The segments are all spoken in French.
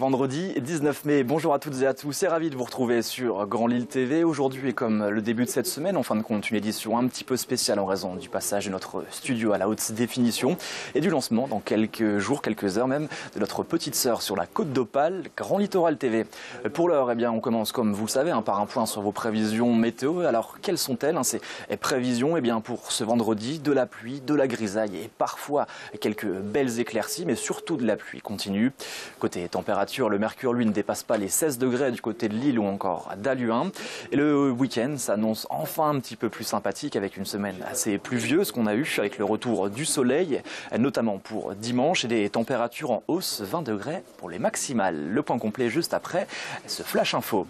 vendredi 19 mai. Bonjour à toutes et à tous et ravi de vous retrouver sur Grand Lille TV. Aujourd'hui, comme le début de cette semaine, en fin de compte, une édition un petit peu spéciale en raison du passage de notre studio à la haute définition et du lancement dans quelques jours, quelques heures même, de notre petite sœur sur la Côte d'Opale, Grand Littoral TV. Pour l'heure, eh bien, on commence, comme vous le savez, par un point sur vos prévisions météo. Alors, quelles sont-elles, ces prévisions? Eh bien, pour ce vendredi, de la pluie, de la grisaille et parfois quelques belles éclaircies, mais surtout de la pluie continue. Côté température, le mercure, lui, ne dépasse pas les 16 degrés du côté de Lille ou encore d'Halluin. Et le week-end s'annonce enfin un petit peu plus sympathique avec une semaine assez pluvieuse qu'on a eue avec le retour du soleil, notamment pour dimanche, et des températures en hausse, 20 degrés pour les maximales. Le point complet juste après ce flash info.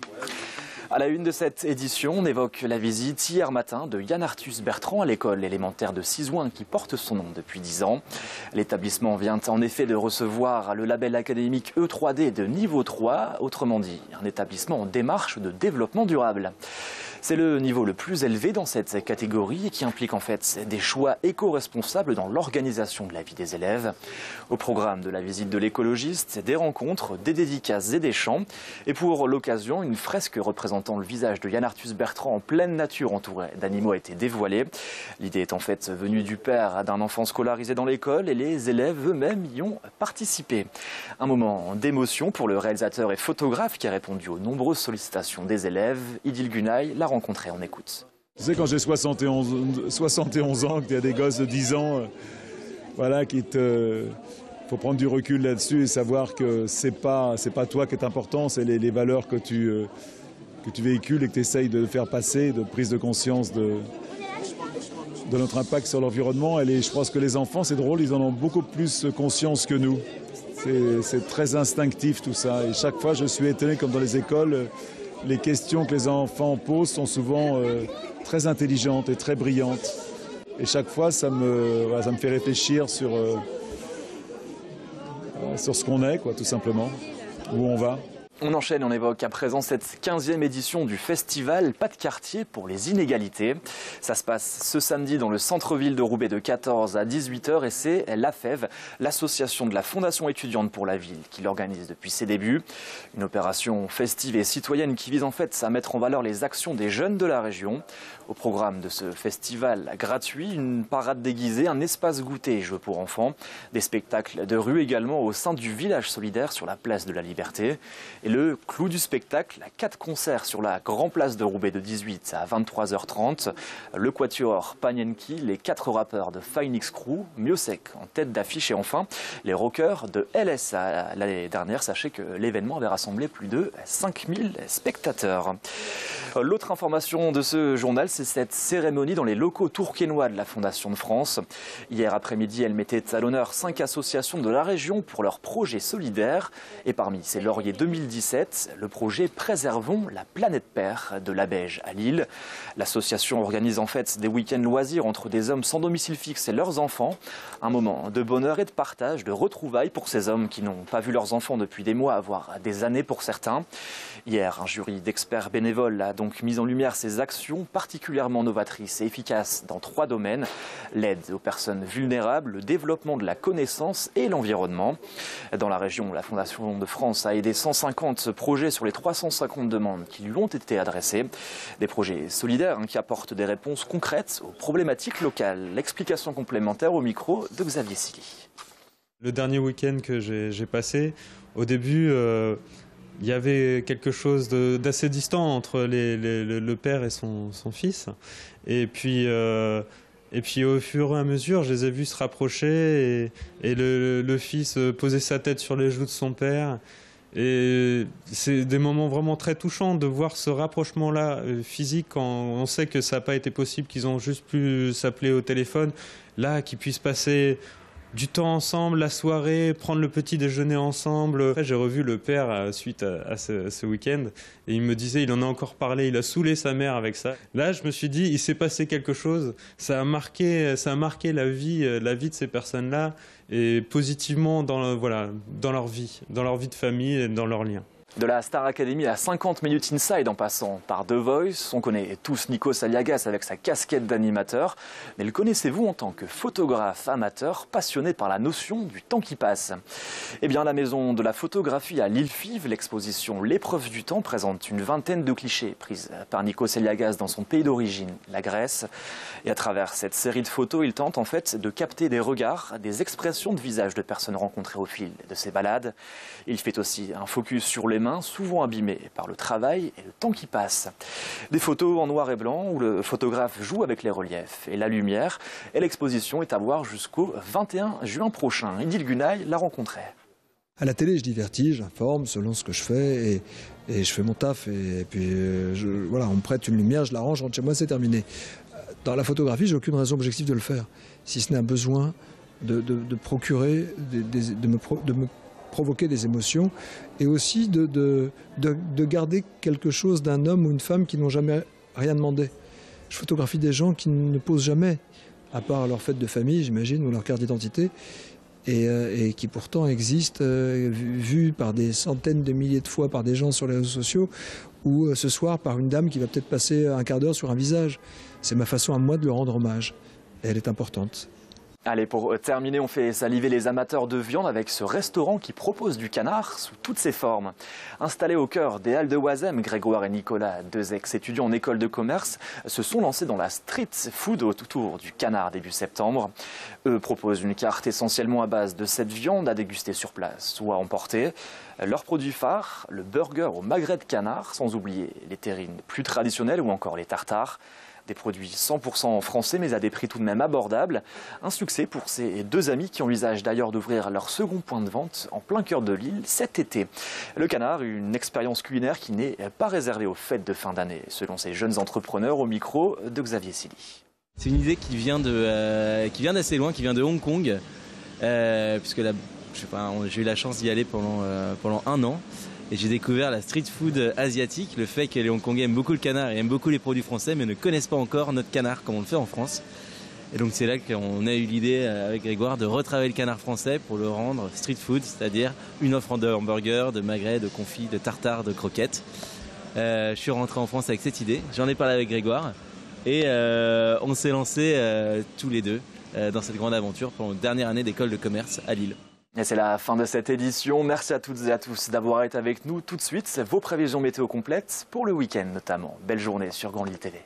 À la une de cette édition, on évoque la visite hier matin de Yann Arthus Bertrand à l'école élémentaire de Sizouin qui porte son nom depuis 10 ans. L'établissement vient en effet de recevoir le label académique E3D de niveau 3, autrement dit un établissement en démarche de développement durable. C'est le niveau le plus élevé dans cette catégorie et qui implique en fait des choix éco-responsables dans l'organisation de la vie des élèves. Au programme de la visite de l'écologiste, des rencontres, des dédicaces et des chants. Et pour l'occasion, une fresque représentant le visage de Yann Arthus Bertrand en pleine nature entourée d'animaux a été dévoilée. L'idée est en fait venue du père d'un enfant scolarisé dans l'école et les élèves eux-mêmes y ont participé. Un moment d'émotion pour le réalisateur et photographe qui a répondu aux nombreuses sollicitations des élèves. Idil Gunay l'a rencontré, on écoute. Tu sais, quand j'ai 71 ans, que tu as des gosses de 10 ans, voilà, faut prendre du recul là-dessus et savoir que c'est pas toi qui est important, c'est les valeurs que tu véhicules et que tu essayes de faire passer, de prise de conscience de notre impact sur l'environnement. Et je pense que les enfants, c'est drôle, ils en ont beaucoup plus conscience que nous. C'est très instinctif tout ça. Et chaque fois, je suis étonné, comme dans les écoles, les questions que les enfants posent sont souvent très intelligentes et très brillantes. Et chaque fois, ça me fait réfléchir sur ce qu'on est, tout simplement, où on va. On enchaîne, on évoque à présent cette 15e édition du festival Pas de quartier pour les inégalités. Ça se passe ce samedi dans le centre-ville de Roubaix de 14 à 18h et c'est l'AFEV, l'association de la Fondation étudiante pour la ville, qui l'organise depuis ses débuts. Une opération festive et citoyenne qui vise en fait à mettre en valeur les actions des jeunes de la région. Au programme de ce festival gratuit, une parade déguisée, un espace goûter et jeux pour enfants, des spectacles de rue également au sein du village solidaire sur la place de la Liberté. Et le clou du spectacle, 4 concerts sur la Grand Place de Roubaix de 18 à 23h30. Le quatuor Panienki, les 4 rappeurs de Phoenix Crew, Miosek en tête d'affiche et enfin les rockers de LS. L'année dernière, sachez que l'événement avait rassemblé plus de 5000 spectateurs. L'autre information de ce journal, c'est cette cérémonie dans les locaux tourquenois de la Fondation de France. Hier après-midi, elle mettait à l'honneur 5 associations de la région pour leurs projets solidaires. Et parmi ces lauriers 2017, le projet Préservons la planète Père de l'Abège à Lille. L'association organise en fait des week-ends loisirs entre des hommes sans domicile fixe et leurs enfants. Un moment de bonheur et de partage, de retrouvailles pour ces hommes qui n'ont pas vu leurs enfants depuis des mois, voire des années pour certains. Hier, un jury d'experts bénévoles a donc mis en lumière ces actions particulièrement novatrices et efficaces dans 3 domaines. L'aide aux personnes vulnérables, le développement de la connaissance et l'environnement. Dans la région, la Fondation de France a aidé 150 projets sur les 350 demandes qui lui ont été adressées. Des projets solidaires qui apportent des réponses concrètes aux problématiques locales. L'explication complémentaire au micro de Xavier Silly. Le dernier week-end que j'ai passé, au début, il y avait quelque chose d'assez distant entre le père et son fils. Et puis au fur et à mesure, je les ai vus se rapprocher et le fils poser sa tête sur les joues de son père. Et c'est des moments vraiment très touchants de voir ce rapprochement-là physique quand on sait que ça n'a pas été possible, qu'ils ont juste pu s'appeler au téléphone. Là, qu'ils puissent passer du temps ensemble, la soirée, prendre le petit déjeuner ensemble. Après, j'ai revu le père suite à ce week-end et il me disait, il en a encore parlé, il a saoulé sa mère avec ça. Là, je me suis dit, il s'est passé quelque chose, ça a marqué la vie de ces personnes-là et positivement dans leur vie de famille et dans leurs liens. De la Star Academy à 50 minutes inside en passant par The Voice, on connaît tous Nikos Aliagas avec sa casquette d'animateur, mais le connaissez-vous en tant que photographe amateur passionné par la notion du temps qui passe? Eh bien, à la maison de la photographie à l'Île-Fives, l'exposition L'épreuve du temps présente une vingtaine de clichés prises par Nikos Aliagas dans son pays d'origine, la Grèce. Et à travers cette série de photos, il tente en fait de capter des regards, des expressions de visage de personnes rencontrées au fil de ses balades. Il fait aussi un focus sur les mains, souvent abîmées par le travail et le temps qui passe. Des photos en noir et blanc où le photographe joue avec les reliefs et la lumière. Et l'exposition est à voir jusqu'au 21 juin prochain. Idil Gunay l'a rencontré. À la télé, je divertis, j'informe selon ce que je fais et je fais mon taf. Et puis voilà, on me prête une lumière, je l'arrange, je rentre chez moi, c'est terminé. Dans la photographie, j'ai aucune raison objective de le faire, si ce n'est un besoin de procurer, de me provoquer des émotions et aussi de garder quelque chose d'un homme ou une femme qui n'ont jamais rien demandé. Je photographie des gens qui ne posent jamais, à part leur fête de famille, j'imagine, ou leur carte d'identité, et qui pourtant existent, vus par des centaines de milliers de fois par des gens sur les réseaux sociaux, ou ce soir par une dame qui va peut-être passer un quart d'heure sur un visage. C'est ma façon à moi de leur rendre hommage, et elle est importante. Allez, pour terminer, on fait saliver les amateurs de viande avec ce restaurant qui propose du canard sous toutes ses formes. Installés au cœur des Halles de Oisem, Grégoire et Nicolas, deux ex-étudiants en école de commerce, se sont lancés dans la street food autour du canard début septembre. Eux proposent une carte essentiellement à base de cette viande à déguster sur place ou à emporter. Leurs produits phares, le burger au magret de canard, sans oublier les terrines plus traditionnelles ou encore les tartares. Des produits 100% français mais à des prix tout de même abordables. Un succès pour ces deux amis qui envisagent d'ailleurs d'ouvrir leur second point de vente en plein cœur de l'île cet été. Le canard, une expérience culinaire qui n'est pas réservée aux fêtes de fin d'année, selon ces jeunes entrepreneurs au micro de Xavier Silly. C'est une idée qui vient d'assez loin, qui vient de Hong Kong, puisque là, j'ai eu la chance d'y aller pendant un an. Et j'ai découvert la street food asiatique, le fait que les Hongkongais aiment beaucoup le canard et aiment beaucoup les produits français, mais ne connaissent pas encore notre canard comme on le fait en France. Et donc c'est là qu'on a eu l'idée avec Grégoire de retravailler le canard français pour le rendre street food, c'est-à-dire une offre de hamburger, de magret, de confit, de tartare, de croquettes. Je suis rentré en France avec cette idée, j'en ai parlé avec Grégoire et on s'est lancé tous les deux dans cette grande aventure pour notre dernière année d'école de commerce à Lille. Et c'est la fin de cette édition. Merci à toutes et à tous d'avoir été avec nous. Tout de suite, vos prévisions météo complètes pour le week-end notamment. Belle journée sur Grand Lille TV.